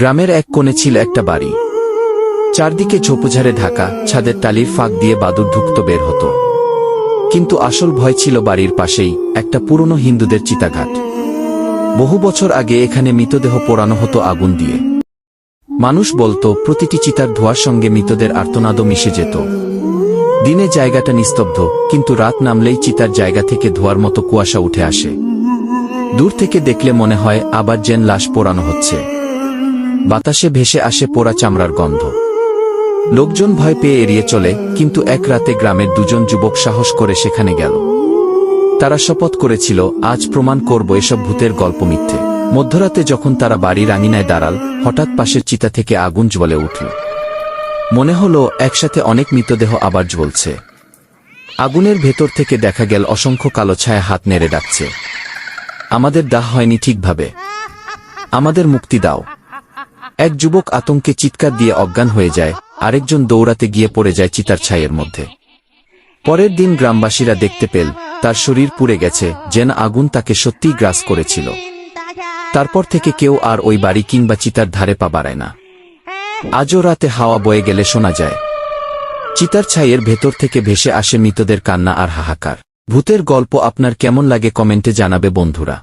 গ্রামের এক কোণে ছিল একটা বাড়ি। চারদিকে ঝোপঝাড়ে ঢাকা, ছাদের টালির ফাঁক দিয়ে বাদুড় ঢুকত বের হতো। কিন্তু আসল ভয় ছিল বাড়ির পাশেই একটা পুরনো হিন্দুদের চিতাঘাট। বহু বছর আগে এখানে মৃতদেহ পোড়ানো হতো আগুন দিয়ে। মানুষ বলতো প্রতিটি চিতার ধোঁয়ার সঙ্গে মৃতদের আর্তনাদও মিশে যেত। দিনে জায়গাটা নিস্তব্ধ, কিন্তু রাত নামলেই চিতার জায়গা থেকে ধোঁয়ার মতো কুয়াশা উঠে আসে। দূর থেকে দেখলে মনে হয় আবার যেন লাশ পোড়ানো হচ্ছে। বাতাসে ভেসে আসে পোড়া চামড়ার গন্ধ। লোকজন ভয় পেয়ে এড়িয়ে চলে, কিন্তু এক রাতে গ্রামের দুজন যুবক সাহস করে সেখানে গেল। তারা শপথ করেছিল, আজ প্রমাণ করব এসব ভূতের গল্প মিথ্যে। মধ্যরাতে যখন তারা বাড়ির আঙিনায় দাঁড়াল, হঠাৎ পাশের চিতা থেকে আগুন জ্বলে উঠল। মনে হলো একসাথে অনেক মৃতদেহ আবার জ্বলছে। আগুনের ভেতর থেকে দেখা গেল অসংখ্য কালো ছায়া হাত নেড়ে ডাকছে, আমাদের দাহ হয়নি ঠিকভাবে, আমাদের মুক্তি দাও। এক যুবক আতঙ্কে চিৎকার দিয়ে অজ্ঞান হয়ে যায়, আরেকজন দৌড়াতে গিয়ে পড়ে যায় চিতার ছাইয়ের মধ্যে। পরের দিন গ্রামবাসীরা দেখতে পেল তার শরীর পুড়ে গেছে, যেন আগুন তাকে সত্যিই গ্রাস করেছিল। তারপর থেকে কেউ আর ওই বাড়ি কিংবা চিতার ধারে পা বাড়ায় না। আজও রাতে হাওয়া বয়ে গেলে শোনা যায় চিতার ছাইয়ের ভেতর থেকে ভেসে আসে মৃতদের কান্না আর হাহাকার। ভূতের গল্প আপনার কেমন লাগে কমেন্টে জানাবে বন্ধুরা।